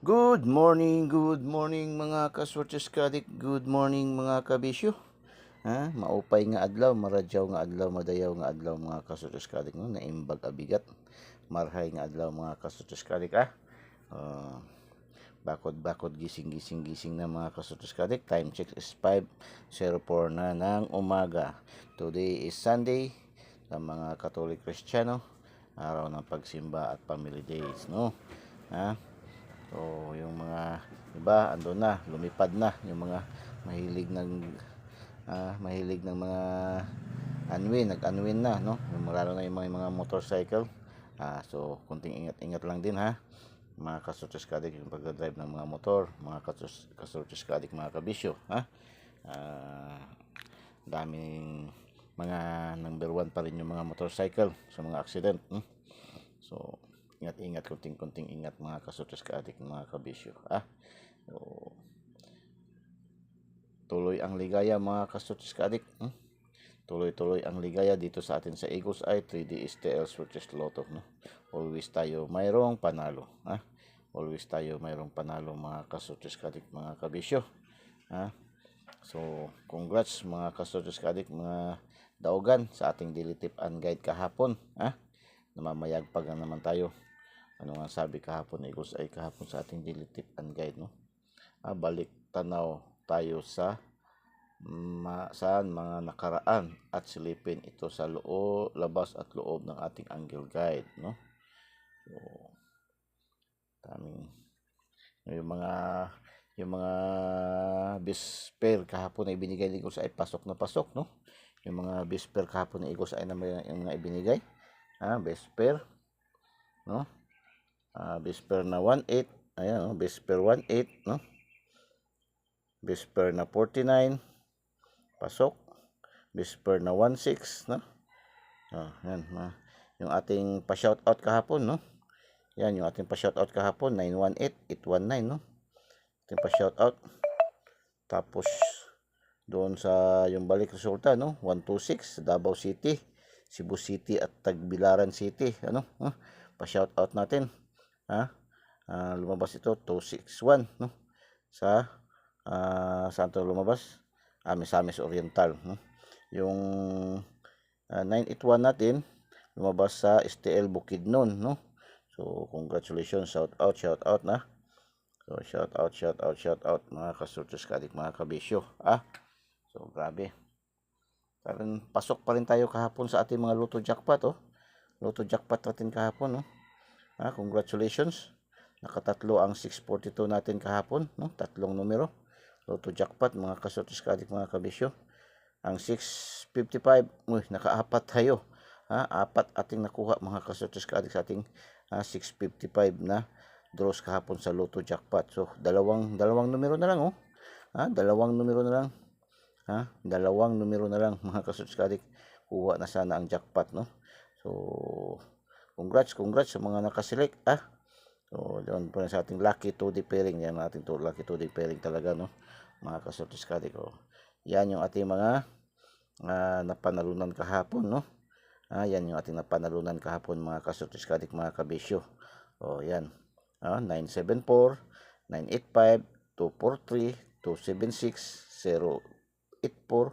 Good morning mga kasortes kadik, good morning mga kabisyo. Maupay nga adlaw, maradyaw nga adlaw, madayaw nga adlaw mga kasortes kadik no, naimbag abigat. Marhay nga adlaw mga kasortes kadik Uh, bakod gising na mga kasortes kadik. Time check is 5:04 na ng umaga. Today is Sunday sa mga Katolik Kristiyano, araw ng pagsimba at family days no. So, yung mga iba ando na, lumipad na yung mga mahilig ng mga nag-unwind na, no? Yung lalo na yung mga motorcycle. So kunting ingat-ingat lang din mga kasortes kadik, yung pagdadrive ng mga motor, mga kasortes kadik, mga kabisyo, daming mga number one pa rin yung mga motorcycle sa mga accident. So ingat-ingat, kunting ingat mga kasortes kaadik, mga kabisyo. So, tuloy ang ligaya mga kasortes kaadik. Tuloy-tuloy ang ligaya dito sa atin sa Eagles Eye 3D STL Switches Lotto. Always tayo mayroong panalo. Always tayo mayroong panalo mga kasortes kaadik, mga kabisyo. So, congrats mga kasortes kaadik, mga daugan sa ating daily tip and guide kahapon. Namamayagpag na naman tayo. Ano nga sabi kahapon ni Eagles ay kahapon sa ating daily tip and guide, no? Balik tanaw tayo sa saan mga nakaraan at silipin ito sa labas at loob ng ating angle guide, no? So, taming yung mga bisper kahapon na ibinigay ni Eagles ay pasok na pasok, no? Yung mga bisper kahapon ni Eagles ay na yung mga ibinigay, bisper, no? Bisper na 1.8, ayan, no? Bisper 1.8, no? Bisper na 49, pasok. Bisper na 1.6, no? Yan, yung ating pa-shoutout kahapon, no? Yan, yung ating pa-shoutout kahapon, 918, 819, no? Ating pa-shoutout. Tapos, doon sa yung balik resulta, no? 126, Davao City, Cebu City at Tagbilaran City, ano? Pa-shoutout natin. Lumabas ito 261, no? Saan to lumabas? Misamis Oriental, no? Yung 981 natin lumabas sa STL Bukidnon, no? So congratulations, shout out na. So shout out mga kasortes kadik, mga kabisyo. So grabe. Parang pasok pa rin tayo kahapon sa ating mga Lotto jackpot, Lotto jackpot natin kahapon, no? Congratulations. Nakatatlo ang 642 natin kahapon, no? Tatlong numero. Lotto jackpot mga kasortes kadik, mga kabisyo. Ang 655, nakaapat tayo. Apat ating nakuha mga kasortes kadik sa ating 655 na draws kahapon sa Lotto jackpot. So dalawang numero na lang, dalawang numero na lang. Dalawang numero na lang mga kasortes kadik. Kuha na sana ang jackpot, no? So congrats sa mga nakaselect. So doon po sa ating lucky 2D pairing, yan natin to, lucky 2D pairing talaga, no? Mga kasortes kadik, yan yung ating mga napanalunan kahapon, no? Yan yung ating napanalunan kahapon mga kasortes kadik, mga kabisyo. Yan. 974, 985, 243, 276, 084,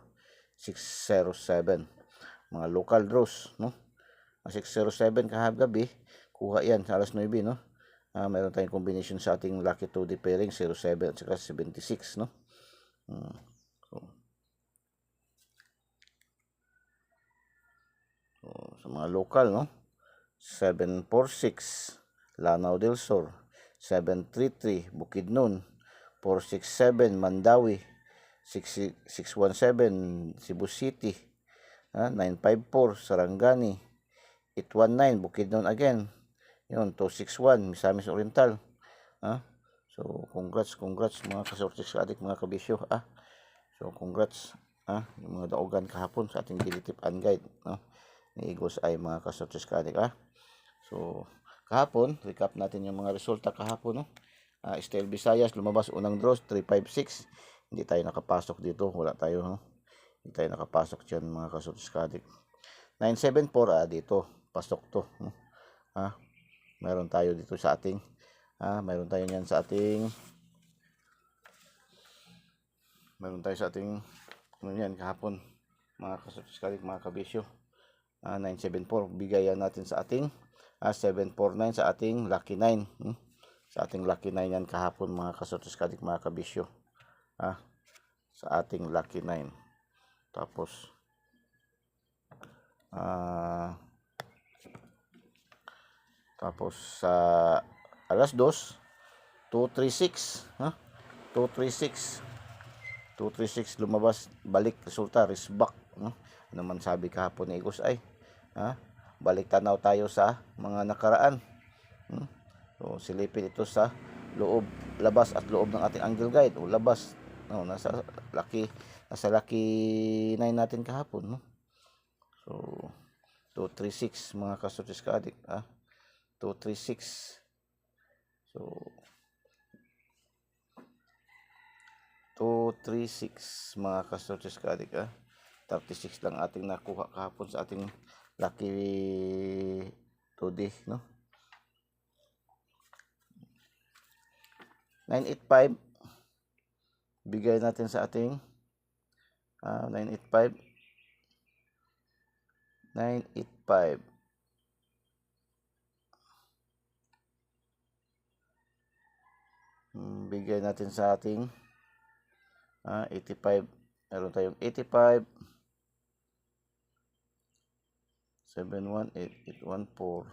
607. Mga local draws, no? 607 kahagabi, kuha yan sa alas 9, no? Mayroon tayong combination sa ating lucky 2D pairing 07 at saka 76, no? Sa mga local, no? 746 Lanao del Sur, 733 Bukidnon, 467 Mandawi, 617 Cebu City, 954 Sarangani, 819 Bukidnon again, yun, 261 Misamis Oriental. So congrats mga kasortes adik, mga kabisyo. So congrats yung mga daugan kahapon sa ating daily tip and guide, no? Ni Eagles ay mga kasortes adik. So kahapon, recap natin yung mga resulta kahapon, no? STL Visayas lumabas unang draws 356. Hindi tayo nakapasok dito, wala tayo, hindi tayo nakapasok diyan mga kasortes adik. 974 dito pasok to, no? Meron tayo dito sa ating Mayroon tayo niyan sa ating ano yan kahapon, mga kasutis-kalik, mga kabisyo. 974 bigayan natin sa ating 749 sa ating lucky 9. Sa ating lucky 9 yan kahapon, mga kasutis-kalik, mga kabisyo. Sa ating lucky 9. Tapos sa alas 2, 236, 236 lumabas, balik, resulta risbak. Ano man sabi kahapon ni Igos ay balik tanaw tayo sa mga nakaraan. So silipin ito sa loob, labas at loob ng ating angle guide, o labas, nasa lucky 9 natin kahapon, so 236, mga kasutis ka-adik, 236. So 236, mga kasutis ka-adik, 36 lang ating nakuha kahapon sa ating lucky 2D, 985 bigay natin sa ating 985 bigay natin sa ating 85. Meron tayong 85, 718, 814,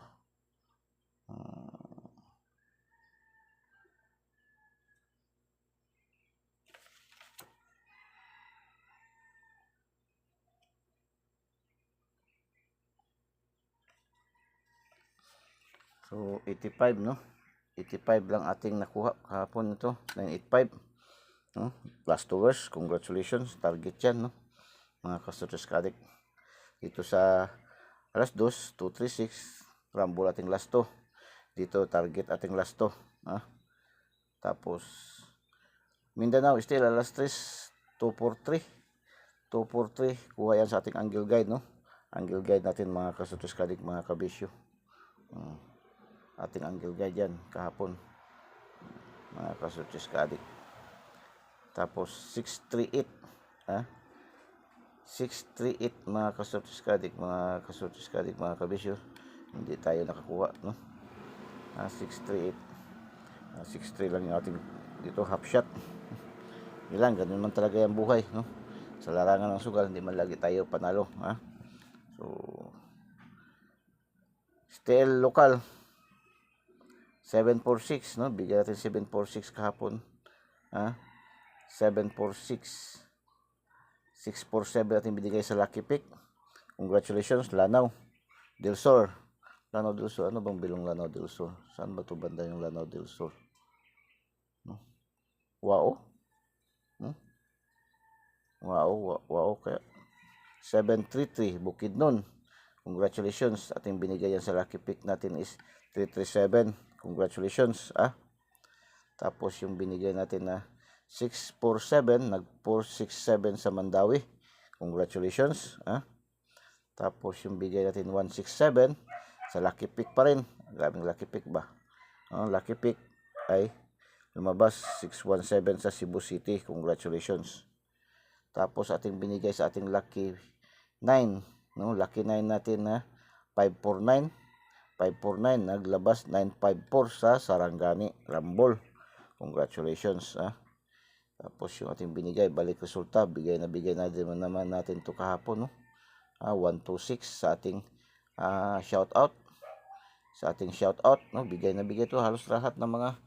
so 85, 85 lang ating nakuha kahapon. Ito 985, plus 2 hours. Congratulations, target yan, mga kasutis ka-adik. Dito sa alas 2, 236 rumble ating last 2. Dito target ating last 2. Tapos Mindanao still alas 3, 243 kuha yan sa ating angle guide, angle guide natin, mga kasutis ka-adik, mga kabisyo. Ating angle guide yan kahapon, mga kasutis ka-adik. Tapos 638, 638, mga kasutis ka-adik, mga kabisyo. Hindi tayo nakakuha, 638, 63 lang yung ating dito, half shot. Ilang ganun man talaga yung buhay, sa larangan ng sugal, hindi man lagi tayo panalo, So still local 746, bigyan natin 746 kahapon, 746, 647 natin binigay sa lucky pick. Congratulations, Lanao del Sur. Ano bang bilong Lanao del Sur? Saan ba ito banda yung Lanao del Sur? Wow. Wow, kaya 733 Bukidnon. Congratulations, ating binigay yan sa lucky pick natin is 337. Congratulations, Tapos yung binigay natin na 647, nag 467 sa Mandawi. Congratulations, Tapos yung bigay natin 167 sa lucky pick pa rin. Grabing lucky pick ba? Lucky pick ay lumabas 617 sa Cebu City. Congratulations. Tapos ating binigay sa ating lucky 9, lucky 9 natin na 549 naglabas 954 sa Sarangani Rambol. Congratulations, Tapos yung ating binigay, balik resulta, bigay na naman natin to kahapon, 126 sa ating shout out. Bigay to halos lahat ng mga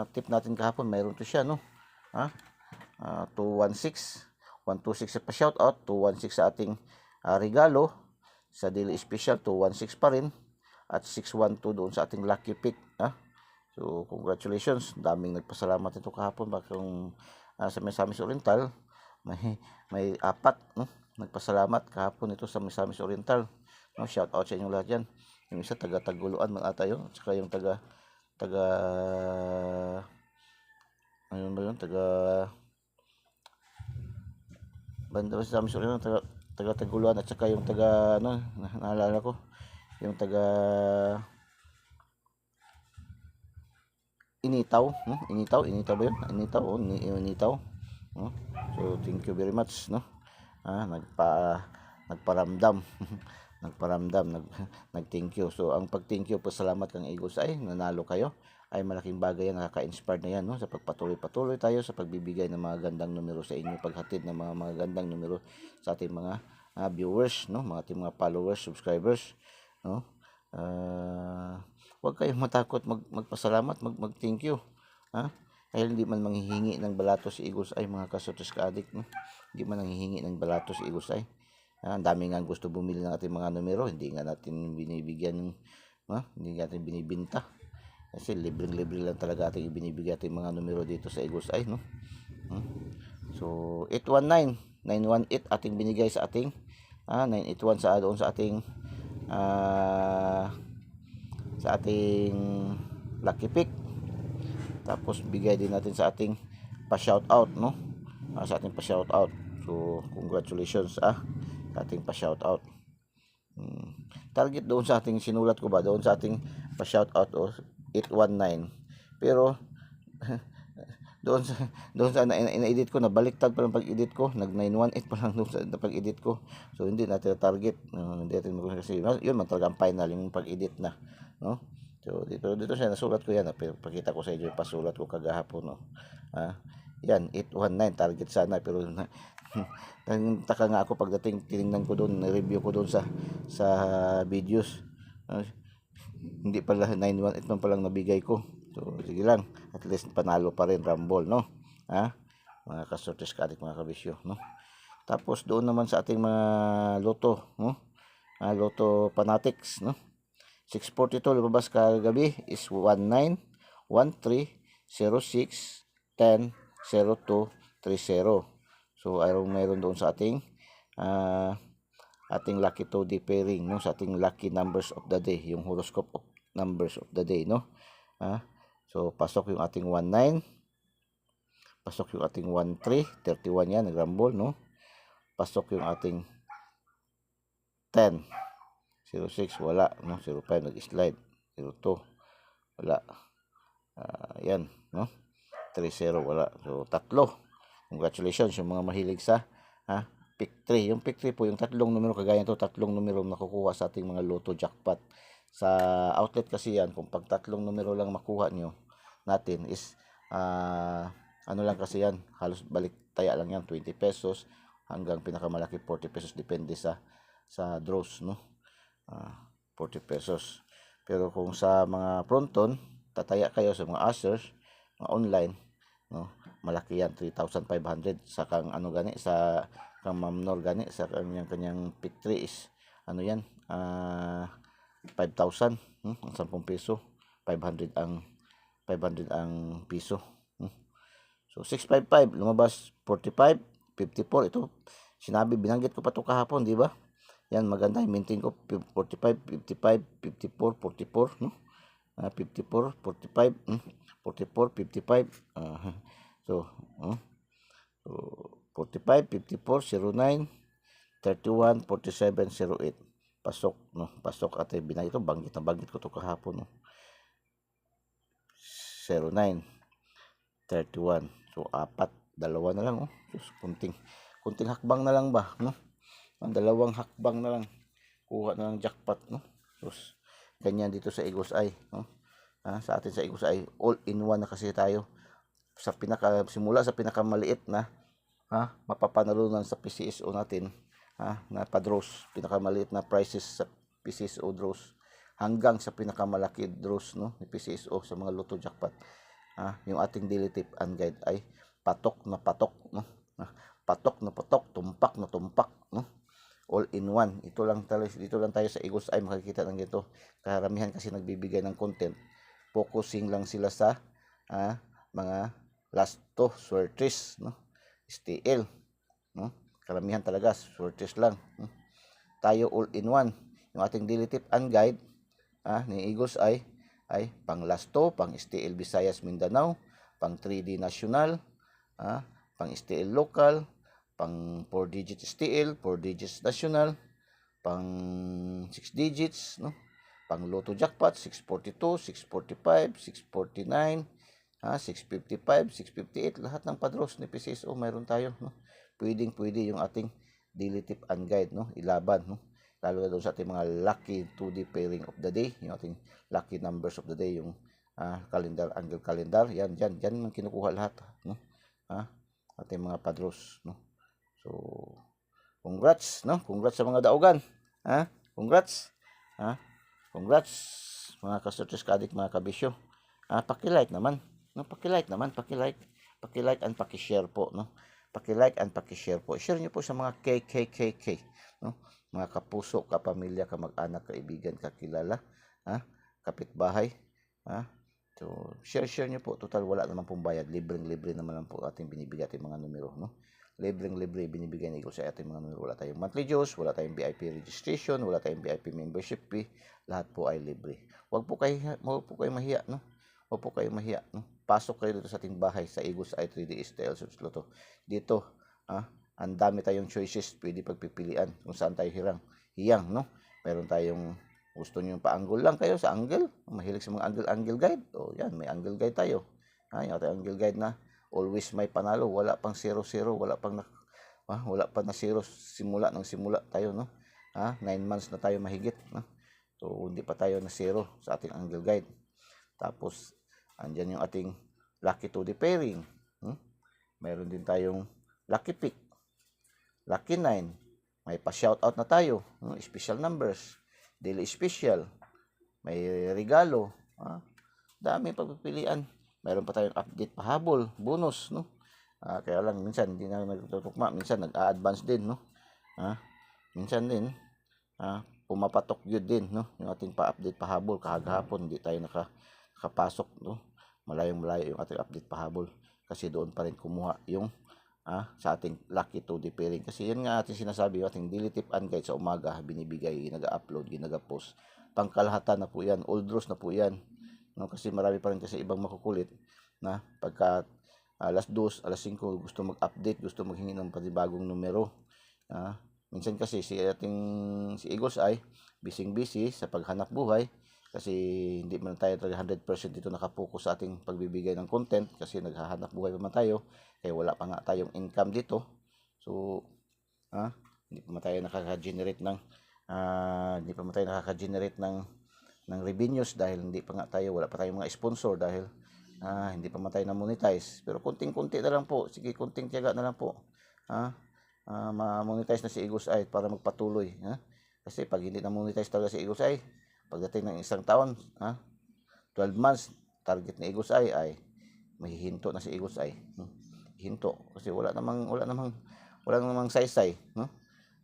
tip natin kahapon, mayroon to siya, 216 sa pa shout out, 216 sa ating regalo sa daily special, 216 pa rin, at 612 doon sa ating lucky pick, So congratulations, daming nagpasalamat ito kahapon. Bakong sa Misamis Oriental may 4, nagpasalamat kahapon ito sa Misamis Oriental, shout out sa inyo lahat yan. Yung isa taga Taguluan man ata yun, at saka yung taga ayun ba yun, taga banda sa Misamis Oriental, taga Taguluan, at saka yung taga naalala ko, yung taga initaw, no? Initaw ba yun? Initaw, initaw, no? So thank you very much, no? Nagparamdam nag-thank you. So ang pag-thank you po, salamat kang Eagles ay nanalo kayo, ay malaking bagay yan, nakaka-inspire na yan, no? Sa pagpatuloy tayo sa pagbibigay ng mga gandang numero sa inyo, paghatid ng mga gandang numero sa ating mga viewers, no? Mga ating mga followers, subscribers, no? Huwag kayong matakot magpasalamat, mag-thank you, ha? Dahil hindi man manghihingi ng balato si Eagles ay, mga kasotos ka-addict, no? Hindi man nanghihingi ng balato si Eagles ay. Ang dami nga gusto bumili ng ating mga numero, hindi nga natin binibigyan, hindi natin binibinta. Kasi libreng-libre lang talaga ating ibinibigay ating mga numero dito sa Eagles Eye, no? So 819 918 ating binigay sa ating 981 sa doon sa ating lucky pick. Tapos bigay din natin sa ating pa-shout out, no? Sa ating pa-shout out. So congratulations sa ating pa-shout out. Target doon sa ating sinulat ko ba, doon sa ating pa-shout out 819. Pero doon sa ina-edit ko, nabaliktad pa lang pag-edit ko, nag 918 pa lang doon sa pag-edit ko. So hindi natin target, hindi natin kasi yun man talaga ang final yung pag-edit na, no? So pero dito siya nasulat ko yan, pakita ko sa inyo yung pasulat ko kagahapon, no? Yan 819 target sana, pero taka nga ako pagdating, tiningnan ko doon, review ko doon sa videos, hindi pala 918 man palang nabigay ko. So sige lang, at least panalo pa rin, Rumble, no? Mga kasortes ka-addict, mga kabisyo, no? Tapos doon naman sa ating mga loto, no? Loto Fanatics, no? 642 lumabas kagabi is 19 13 06 10 02 30. So mayroon doon sa ating lucky toady pairing, no? Sa ating lucky numbers of the day, yung horoscope of numbers of the day, no? So pasok yung ating 19, pasok yung ating 13, 31 yan, nag-rumble, no? Pasok yung ating 10, 06 wala, no? 05 nag-slide, 02 wala, yan, no? 30 wala. So tatlo, congratulations yung mga mahilig sa pick 3. Yung pick 3 po, yung tatlong numero, kagaya nito, tatlong numero nakukuha sa ating mga Lotto jackpot. Sa outlet kasi yan, kung pag tatlong numero lang makuha nyo natin is ano lang kasi yan, halos balik taya lang yan, 20 pesos hanggang pinakamalaki 40 pesos, depende sa draws, no? 40 pesos. Pero kung sa mga fronton, tataya kayo sa mga ushers, mga online, no? Malaki yan, 3,500 sa kang ano gani, sa kang mamnor gani, sa kanyang pick 3 is ano yan, 5,000, ang 10 peso, 500 ang piso. So 655 lumabas 45, 54. Ito binanggit ko pa to kahapon, di ba? Yan, maganda, i-maintain ko 45, 55, 54, 44, no? 54, 45, 44, 55. So 45, 54, 09, 31, 47, 08. Pasok, no? Pasok at binay ito, banggit ko to kahapon, no? 09, 31. So dalawa na lang, oh. Just kunting hakbang na lang ba, no? Ang dalawang hakbang na lang, kuha na lang jackpot, no? So ganyan dito sa Eagles Eye, no? Sa atin sa Eagles Eye, all in one na kasi tayo. Simula sa pinakamaliit na mapapanalunan sa PCSO natin, na pa-draws, pinakamaliit na prices sa PCSO draws, hanggang sa pinakamalaki draws, no, ni PCSO sa mga Lotto jackpot. Yung ating daily tip and guide ay patok na patok, no? Patok na patok, tumpak na tumpak, no? All in one. Dito lang tayo sa Eagles Eye makikita ng ganito. Karamihan kasi nagbibigay ng content, focusing lang sila sa mga last to swertres, no? STL, no? Karamihan talaga swertres lang, no? Tayo all in one. Yung ating daily tip and guide ni Eagles Eye ay pang last to, pang STL Visayas Mindanao, pang 3D national, pang STL local, pang 4 digits STL, 4 digits national, pang 6 digits, no? Pang Lotto jackpot 642, 645, 649, 655, 658, lahat ng padros ni PCSO mayroon tayo, no? Pwede yung ating daily tip and guide, no? Ilaban, no? Lalo na doon sa ating mga lucky 2D pairing of the day, yung ating lucky numbers of the day, yung calendar, angle calendar, yan man kinukuha lahat, no? Ating mga padros, no? So, congrats, no? Congrats sa mga daugan. Congrats. Congrats mga ka-Sorters Ka-Addict, mga kabisyo. Paki-like naman, no? Paki-like and paki-share po, no? Paki-like and paki-share po. Share niyo po sa mga KKKK, no? Mga kapuso, kapamilya, kamag-anak, kaibigan, kakilala, kapitbahay, So, share niyo po. Total, wala naman pong bayad. Libreng-libre naman lang po ating binibigay ating mga numero, no? Libreng-libre binibigay ni Eagle sa ating mga numero. Wala tayong monthly dues, wala tayong VIP registration, wala tayong VIP membership fee. Lahat po ay libre. Huwag po kayo mahiya, no? Huwag po kayo mahiya, no? Pasok kayo dito sa ating bahay sa Eagles Eye 3D STL Search Lotto. Dito, ang dami tayong choices, pwede pagpipilian kung saan tayo hiyang, no? Meron tayong gusto niyo pa-angle lang kayo sa angle, mahilig sa mga angle guide, yan, may angle guide tayo. Yung ating angle guide na always may panalo, wala pang 0-0, wala pa na 0 simula tayo, no? 9 months na tayo mahigit, no? So hindi pa tayo na 0 sa ating angle guide. Tapos andyan yung ating lucky 2D pairing. Meron din tayong lucky pick, lucky 9, may pa-shoutout na tayo, special numbers, daily special, may regalo, dami pagpipilian. Meron pa tayong update pahabol, bonus, no? Kaya lang minsan hindi na nagtutukma, minsan nag-a-advance din, no? Minsan din pumapatok yun din, no? Yung ating pa-update pahabol kahapon hindi tayo nakapasok, no? Malayong-malayo yung ating update pahabol kasi doon pa rin kumuha yung sa ating lucky 2D pairing. Kasi yan nga ating sinasabi, yung ating daily tip and guide sa umaga, binibigay, ginaga-upload, ginaga-post. Pangkalahatan na po yan, all draws na po yan. No? Kasi marami pa rin kasi ibang makukulit na pagka alas 2, alas 5, gusto mag-update, gusto maghingi ng panibagong numero. Minsan kasi si Eagles Eye, busy sa paghanap buhay. Kasi hindi man tayo talaga 100% dito nakapokus sa ating pagbibigay ng content kasi naghahanap buhay pa man tayo. Kaya wala pa nga tayong income dito. So, hindi pa man tayo nakaka-generate ng revenues dahil hindi pa nga tayo, wala pa tayong mga sponsor dahil hindi pa man tayo na-monetize. Pero kunting-kunti na lang po. Sige, kunting tiyaga na lang po. Ma-monetize na si Eagles Eye para magpatuloy. Kasi pag hindi na-monetize talaga si Eagles Eye, pagdating ng isang taon, 12 months, target ni Eagles Eye ay mahihinto na si Eagles Eye. Hinto kasi wala namang saysay, no?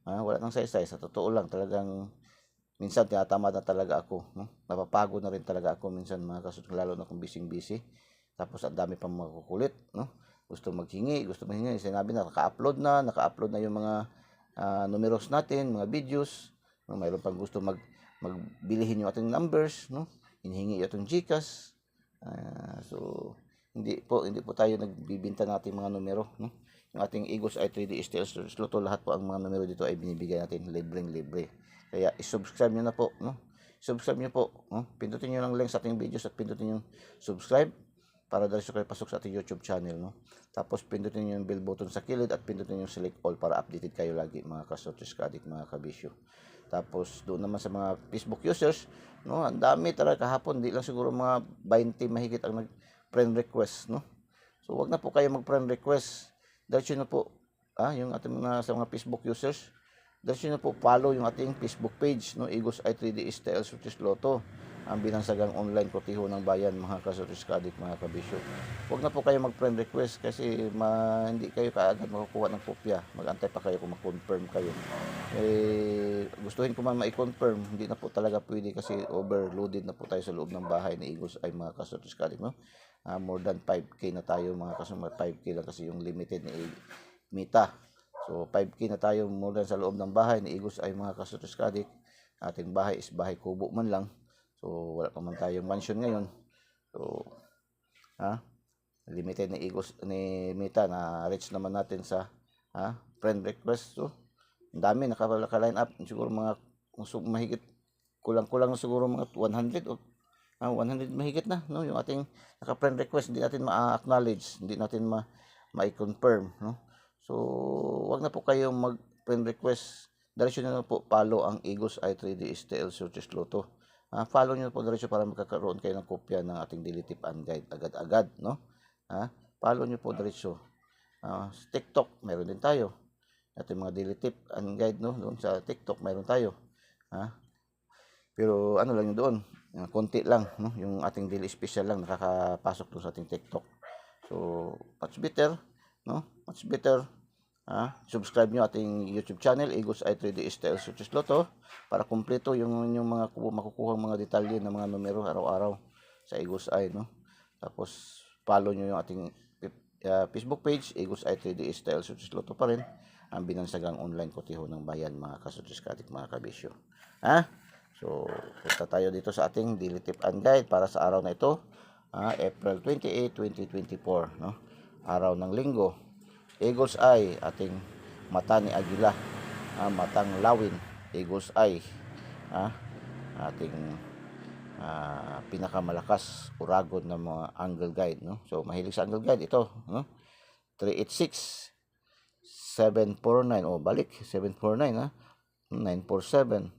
Wala nang saysay, sa totoo lang talagang minsan tinatamad na talaga ako, no? Napapagod na rin talaga ako minsan, mga kasunod, lalo na kung busy. Tapos ang dami pang makukulit, no? Gusto maghingi, sinabi na naka-upload na yung mga numeros natin, mga videos, no? Mayroon pang gusto magbilihin yung ating numbers, no? Hinihingi yung ating GCash. So hindi po tayo nagbibenta ng ating mga numero, no? Yung ating Eagles Eye 3D STL Search Lotto, lahat po ang mga numero dito ay binibigay natin libreng-libre. Kaya i-subscribe niyo na po, no? Subscribe niyo po, no? Pindutin niyo lang link sa ating videos at pindutin yung subscribe para diretso kayo pasok sa ating YouTube channel, no? Tapos pindutin niyo yung bell button sa kilid at pindutin yung select all para updated kayo lagi, mga ka-Sorters Ka-Addict, mga kabisyo. Tapos doon naman sa mga Facebook users, no, ang dami talaga kahapon, di lang siguro mga 20 mahigit ang nag-friend request, no. So wag na po kayo mag-friend request. Diretso na po yung ating sa mga Facebook users. Diretso na po follow yung ating Facebook page, no, Eagles Eye 3D STL Search Lotto, ang binansagang online kotiho ng bayan, mga ka-Sorters Ka-Addict, mga kabisyo. Huwag na po kayo mag-friend request kasi hindi kayo kaagad makukuha ng kopya. Mag-antay pa kayo kung mag-confirm kayo. Gustuhin ko man ma-confirm, hindi na po talaga pwede kasi overloaded na po tayo sa loob ng bahay ni Eagles ay, mga ka-Sorters Ka-Addict, no? More than 5K na tayo, mga kasama. 5K lang kasi yung limited ni Mita. So 5K na tayo more than sa loob ng bahay ni Eagles ay, mga ka-Sorters Ka-Addict. Ating bahay is bahay kubo man lang. So wala pa man tayong mansion ngayon. So limited ni Eagles ni Mita na reach naman natin sa friend request. So ang dami naka-line up, siguro mga mahigit kulang-kulang siguro mga 100 o 100 mahigit na, no? Yung ating naka-friend request, hindi natin ma-acknowledge, hindi natin ma-confirm, no? So, wag na po kayong mag-friend request. Diretso na po follow ang Eagles Eye 3D STL Searches Lotto. Follow nyo po diretso para magkakaroon kayo ng kopya ng ating daily tip and guide agad-agad, no? Follow nyo po diretso. Sa TikTok, meron din tayo. Ating mga daily tip and guide, no? Doon sa TikTok, meron tayo. Pero ano lang yun doon, konti lang, no? Yung ating daily special lang nakakapasok doon sa ating TikTok. So, much better, no? Much better. Subscribe nyo ating YouTube channel, Eagles Eye 3D STL Searches Lotto, para kumpleto yung mga makukuha mga detalye ng mga numero araw-araw sa Eagles Eye, no? Tapos, follow nyo yung ating Facebook page, Eagles Eye 3D STL Searches Lotto pa rin, ang binansagang online kotiho ng bayan, mga kasutis katik, mga kabisyo. So, punta tayo dito sa ating daily tip and guide para sa araw na ito, April 28, 2024, no? Araw ng linggo. Eagles Eye, ating mata ni Agila, matang lawin, Eagles Eye, ating pinakamalakas uragon ng mga angle guide, no? So, mahilig sa angle guide ito, no? 386 749, balik 749, 947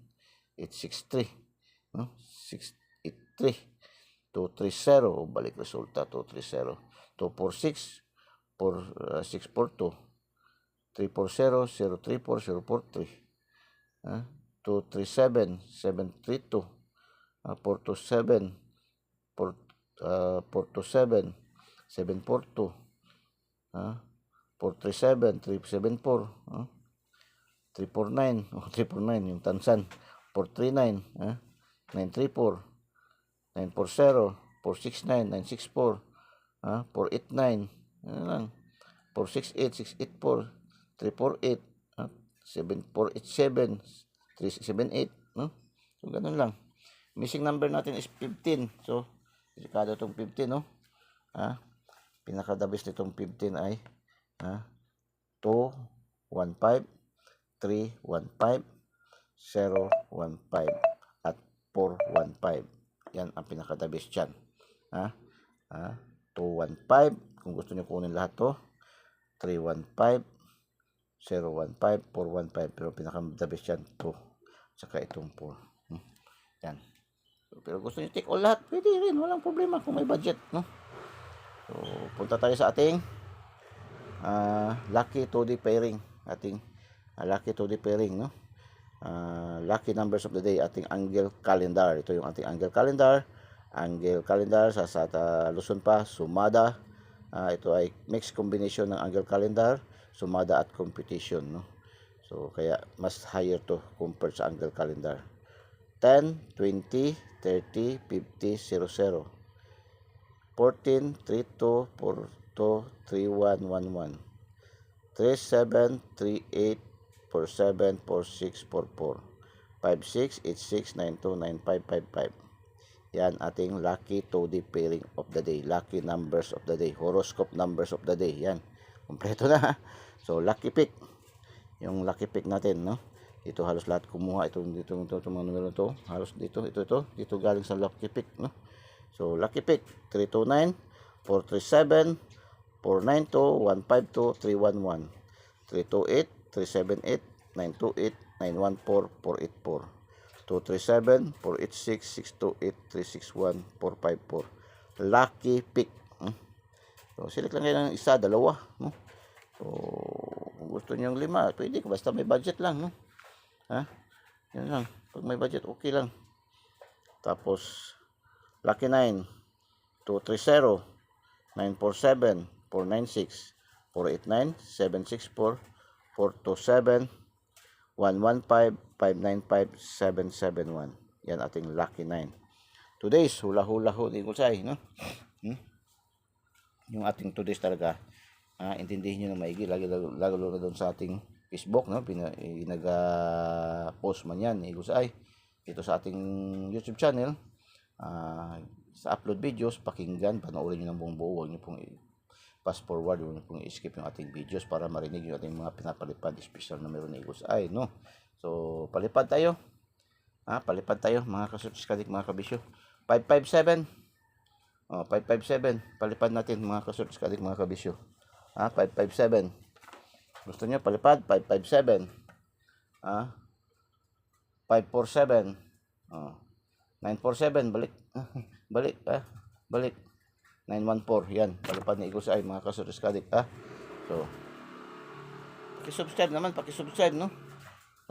863, no? 683 230, balik resulta 230 246 642 340 034 043, 237 732, 427 427 742, 437 374, 349, 349 yung tansan, 439, 934 940 469 964, 489, ano lang, 468 684 348, 7487 3678, no? So ganun lang. Missing number natin is 15. So delikado itong 15, no? Pinaka-the best nitong 15 ay 215 315 015 at 415. Yan ang pinaka-the best dyan. 215, kung gusto nyo kunin lahat to, 315 015 415, pero pinaka-the best yan 2, saka itong 4. Yan. Pero gusto nyo take all lahat, pwede rin, walang problema kung may budget, no? So, punta tayo sa ating lucky 2D pairing, ating lucky 2D pairing, no? Lucky numbers of the day, ating angle calendar. Ito yung ating angle calendar. Angle calendar sa Luzon pa, sumada. Ito ay mixed combination ng angle calendar, sumada at computation, no? So kaya mas higher to compared sa angle calendar. 10, 20, 30, 50, 00. 14, 32, 42, 31, 11. 37, 38, 47, 46, 44, 56, 86, 92, 95, 55. Yan ating lucky 2D pairing of the day, lucky numbers of the day, horoscope numbers of the day. Yan, kompleto na. So lucky pick, yung lucky pick natin, no? Dito halos lahat kumuha itong mga numero to, halos dito galing sa lucky pick, no? So lucky pick 329, 437, 492, 152, 311, 328, 378, 928, 914, 484, 237, 486, 628, 361, 454. Lucky pick. So, select lang kayo ng isa, dalawa, no? So, kung gusto niyo yung 5, pwede, basta may budget lang, no? Yan lang. Pag may budget, okay lang. Tapos, lucky 9, 230, 947, 496, 489, 764, 427, 115, 595, 771. Yan ating lucky 9. Today's hula-hula ho, di ko say, no? Yung ating today's talaga, intindihin nyo na maigi, lalo na doon sa ating Facebook, no? Pinag-post man yan, di ko say. Dito sa ating YouTube channel, sa upload videos, pakinggan, panoorin nyo ng buong buo, huwag nyo pong fast forward, huwag nyo pong i-skip yung ating videos para marinig yung ating mga pinapalipad, special na meron na Eagles Eye, no? So, palipad tayo, mga kasutis kadik, mga kabisyo. 557. 557. Palipad natin mga kasurtis kadik mga kabisyo. 557. Gusto nyo palipad? 557. 547. 947. Balik. Balik. Balik. 914. Yan. Palipad ni Eagles Eye mga kasurtis kadik. So, pakisubscribe naman. Pakisubscribe, no?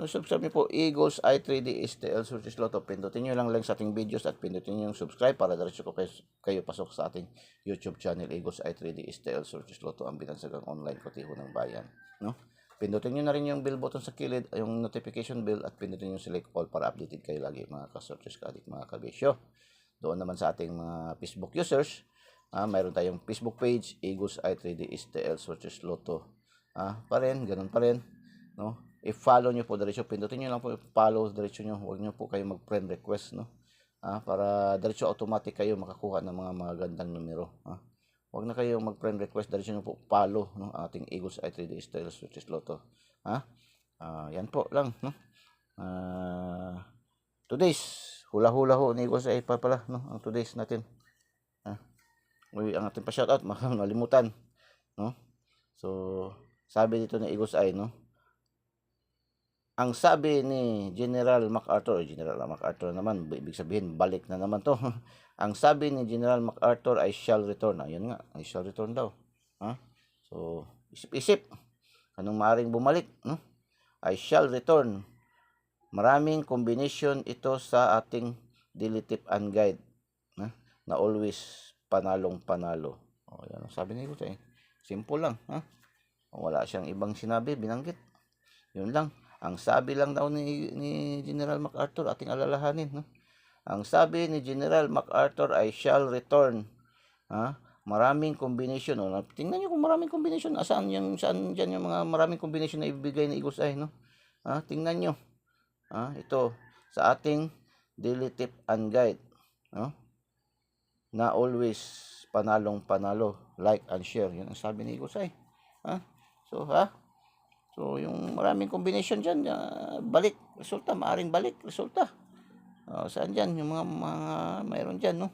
Subscribe niyo po Eagles Eye 3D STL Surtis Lotto. Pindutin niyo lang sa ating videos at pindutin niyo yung subscribe para diretso ko kayo pasok sa ating YouTube channel Eagles Eye 3D STL Surtis Lotto, ang binansagang online kotiho ng bayan, no? Pindutin niyo na rin yung bell button sa kilid, yung notification bell, at pindutin niyo select all para updated kayo lagi mga kasurtis kadik mga kabisyo. Doon naman sa ating mga Facebook users, mayroon tayong Facebook page Eagles Eye 3D STL Surtis Lotto. Pa rin, ganun pa rin, no? I-follow nyo po diretso, pindutin nyo lang po follow diretso nyo, huwag nyo po kayo mag-friend request, no? Para diretso automatic kayo makakuha ng mga magandang numero. Huwag na kayo mag-friend request, diretso nyo po follow, no? Ating Eagles Eye 3D STL Surtis Lotto. Yan po lang, no? Today's hula-hula ho ni Eagles Eye pa pala, no? Ang today's natin. Ang ating pa-shoutout, makalimutan, no? So, sabi dito ni Eagles Eye, no? Ang sabi ni General MacArthur naman, ibig sabihin, balik na naman to. Ang sabi ni General MacArthur, I shall return. Ayun nga, I shall return daw. So, isip-isip. Anong maaaring bumalik? No? I shall return. Maraming combination ito sa ating daily tip and guide. Na always panalong-panalo. Yan ang sabi niyo. Simple lang. Wala siyang ibang sinabi, binanggit. Yun lang. Ang sabi lang daw ni General MacArthur, ating alalahanin, no? Ang sabi ni General MacArthur, I shall return. Maraming combination, no? Tingnan niyo kung maraming combination. Saan diyan yung mga maraming combination na ibibigay ni Eagles Eye, no? Tingnan niyo. Ito sa ating daily tip and guide, no? Na always panalong-panalo, like and share. Yun ang sabi ni Eagles Eye. So, yung maraming combination dyan, balik, resulta, maaring balik, resulta. Saan dyan? Yung mga mayroon dyan, no?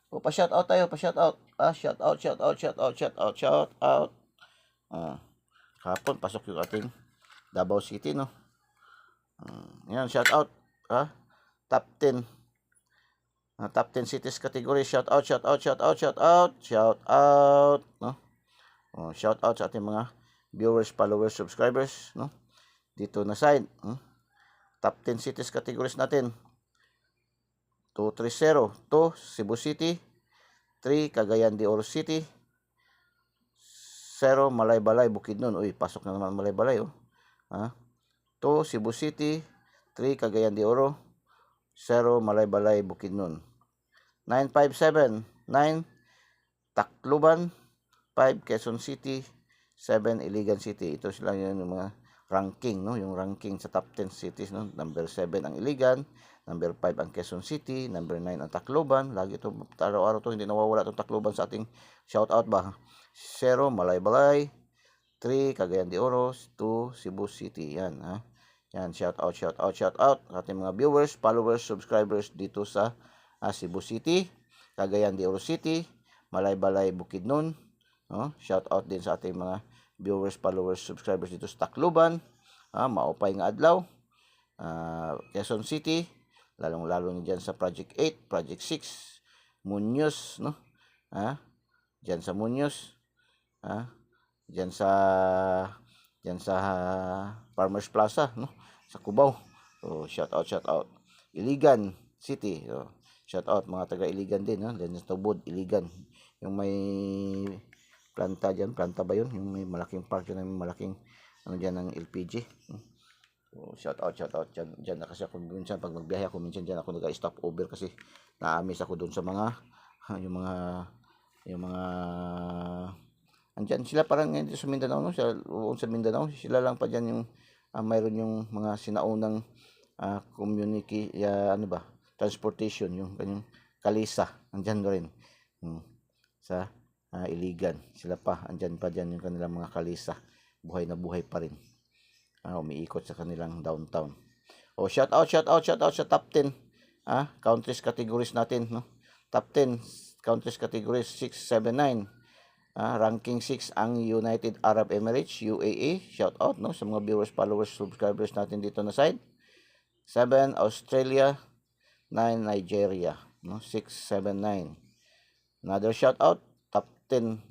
Pa-shoutout tayo, pa-shoutout. Shoutout. Kahapon, pasok yung ating Davao City, no? Yan, shoutout. Top 10. Top 10 cities category, shoutout, no? Shoutout sa ating mga viewers, followers, subscribers, no? Dito na side, top 10 cities categories natin. 230, 2 Cebu City, 3 Cagayan de Oro City, 0 Malaybalay, Bukidnon. Uy, pasok na naman Malaybalay, 2 Cebu City, 3 Cagayan de Oro, 0 Malaybalay, Bukidnon. 957, 9 Tacloban, 5 Quezon City, 7 Iligan City. Ito sila yung mga ranking, no? Yung ranking sa top 10 cities, no? Number 7 ang Iligan, number 5 ang Quezon City, number 9 ang Tacloban. Lagi ito, araw-araw to, hindi nawawala itong Tacloban sa ating shoutout ba? 0 Malaybalay, 3 Cagayan de Oro, 2 Cebu City. Yan, Yan, shoutout sa ating mga viewers, followers, subscribers dito sa Cebu City, Cagayan de Oro City, Malaybalay, Bukidnon. Shout out din sa ating mga viewers, followers, subscribers dito sa Tacloban, maupay nga adlaw, Quezon City, lalong-lalo diyan sa Project 8, Project 6, Muñoz, no? Diyan sa Muñoz, diyan sa Farmers Plaza, no? Sa Cubao. So, shout out. Iligan City, shout out mga taga Iligan din, diyan sa Tubod, Iligan. Yung may planta ba yun? Yung may malaking park dyan, may malaking dyan ng LPG. So, shout out dyan na kasi ako minsan pag magbiyahe ako, minsan dyan ako nag-stop over kasi na-amiss ako doon sa mga yung mga andyan sila parang sa Mindanao, no? Sa Mindanao, sila lang pa dyan yung mayroon yung mga sinaunang transportation, yung kanyang kalisa, andyan rin sa Iligan. Sila pa, andyan pa dyan yung kanilang mga kalisa. Buhay na buhay pa rin. Umiikot sa kanilang downtown. Shout out sa top 10 countries categories natin, no? top 10 countries categories 679. Ranking 6 ang United Arab Emirates, UAE. Shout out no sa mga viewers, followers, subscribers natin dito na side. 7 Australia, 9 Nigeria, no 6, 7, 9. Another shout out top 10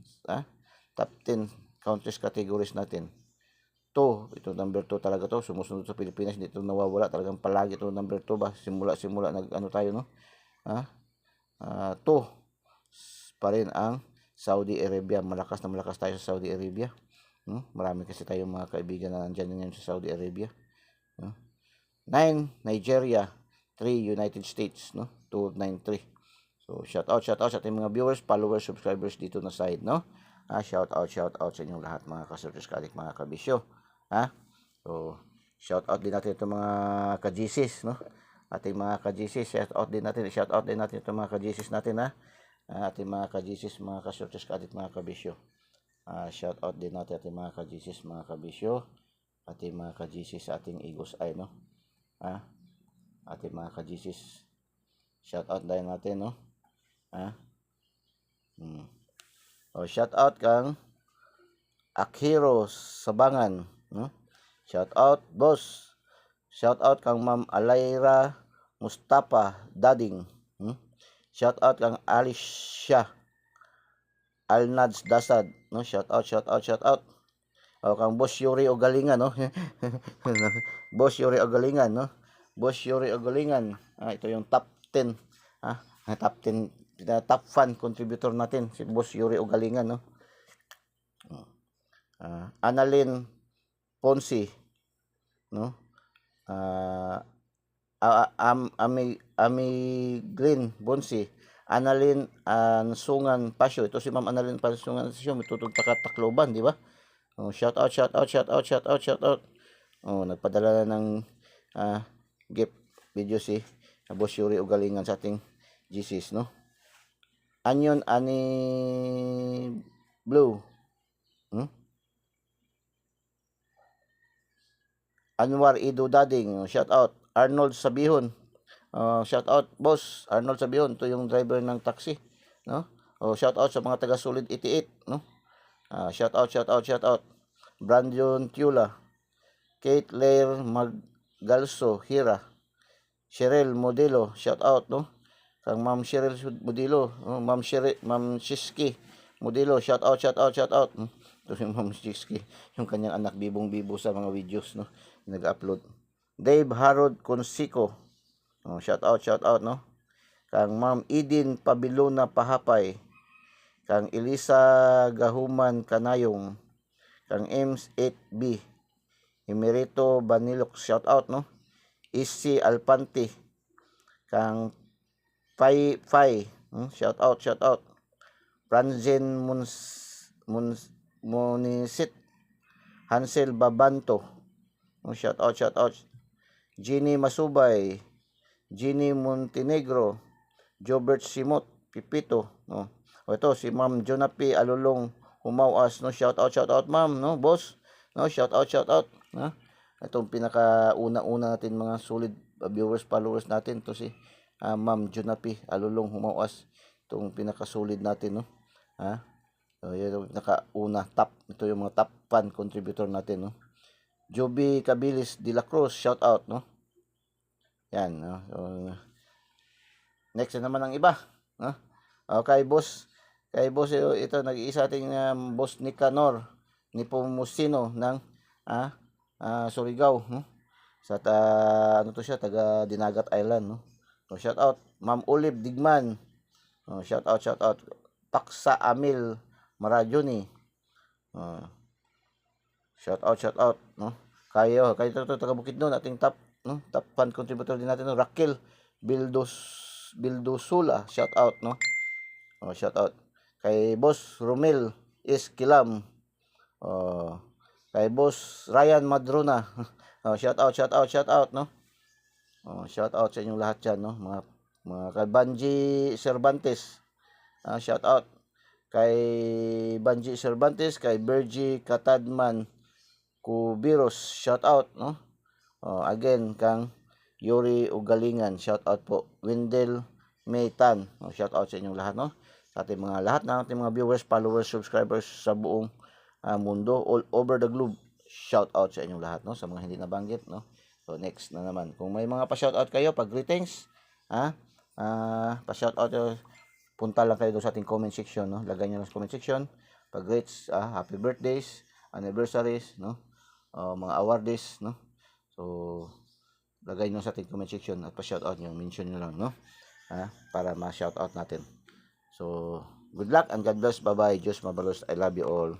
top 10 countries categories natin. Ito number 2 talaga to, sumusunod sa Pilipinas, hindi ito nawawala, talagang palagi ito number 2 ba, simula tayo no. 2 pa rin ang Saudi Arabia. Malakas na malakas tayo sa Saudi Arabia. Marami kasi tayong mga kaibigan na nandiyan ngayon sa Saudi Arabia. 9 Nigeria, 3 United States, no 293. So shout out sa ating mga viewers, followers, subscribers dito na side, no. Shout out sa inyong lahat mga kasurtis kalik, mga kabisyo. So shout out din natin itong mga ka-GCs, no. Ating mga ka-GCs, shout out din natin itong mga ka-GCs natin, ating mga ka-GCs, mga kasurtis kalik, mga kabisyo. Shout out din natin ating mga ka-GCs, mga kabisyo, ating mga ka-GCs sa ating Igos Eye, no. Ating mga ka-GCs, shout out din natin, no. Shout out kang Akhiro Sabangan, no. Shout out boss. Shout out kang Ma'am Alaira Mustafa Dading. Shout out kang Alicia Alnads Dasad, no. Shout out. Kang Boss Yuri Ogalingan, no. Boss Yuri Ogalingan, no. Boss Yuri Ogalingan. Ito yung top 10, top fan contributor natin, si Boss Yuri Ogalingan, no. Annalyn Ponsi, no. Ami Green Bonsi, Annalyn Ansungan Pasyo. Ito si Ma'am Annalyn Ansungan Pasyo, mitutog Tacloban, di ba? Shout out. Nagpadala na ng gift video si Boss Yuri Ugalingan sa ating GCs, no. Anyon Ani Blue, Anwar Ido Dading, shout out. Arnold Sabihon, shout out boss Arnold Sabihon, to yung driver ng taxi, no. Shout out sa mga taga Solid 88, no. Shout out. Brandon Tula, Kate Lair Maggalso Hira, Cheryl Modelo, shout out, no. Kang Ma'am Cheryl Modelo, Ma'am Shiski Modelo, shout out. Ito si Ma'am Shiski, yung kanyang anak, bibong-bibo sa mga videos, no, nag-upload. Dave Harold Consico, shout out, no. Kang Ma'am Edin Pabilona Pahapay, kang Elisa Gahuman Kanayong, kang Ems 8B Emerito Banilok, shout out, no. Isi Alpante, kang Pai, shout out. Franzen Munisit, Hansel Babanto, shout out. Ginny Masubay, Ginny Montenegro, Jobert Simot Pipito, no. Ito si Ma'am Jonapi Alulong Humawas, no. Shout out ma'am, no, boss, no. Shout out, no. Itong pinaka-una natin mga solid viewers, followers natin, to si Ma'am Jonapi Alulong Humawas, itong pinaka-solid natin, no. So yun yung pinaka-una, top. Ito yung mga top fan contributor natin, no. Joby Cabilis de la Cruz, shout out, no. Yan, no. So, next na naman ang iba, no. Kay boss ito, nag-iisa ating boss Nicanor Nipomucino ng Surigao, no. Sa ano to siya, taga Dinagat Island, no. So shout out Ma'am Olive Digman, shout out. Paksa Amil Marajuni, shout out, no. Kayo to taga Bukidnon, ating top, no, top fan contributor din natin, no. Raquel Bildosula, shout out, no. Shout out kay Boss Romel Iskilam, kay Boss Ryan Madrona, shout out, no. Shout out sa inyong lahat dyan, no, mga kay Banji Cervantes, shout out kay Banji Cervantes, kay Bergie Katadman Kubiros, shout out, no. Again kang Yuri Ugalingan, shout out po. Wendell Maytan. No, shout out sa inyong lahat, no? Sa ating mga lahat ng ating mga viewers, followers, subscribers sa buong mundo, all over the globe. Shout out sa inyong lahat, no? Sa mga hindi nabanggit, no? So next na naman. Kung may mga pa-shout out kayo, pag greetings, pa-shout out, punta lang kayo doon sa ating comment section, no? Lagay niyo lang sa comment section. Pag greets, happy birthdays, anniversaries, no? Mga awards, no? So lagay nyo sa ating comment section at pa-shout out nyo, mention nyo lang, no? Para ma-shout out natin. So, good luck and God bless. Bye-bye. Diyos mabalos. I love you all.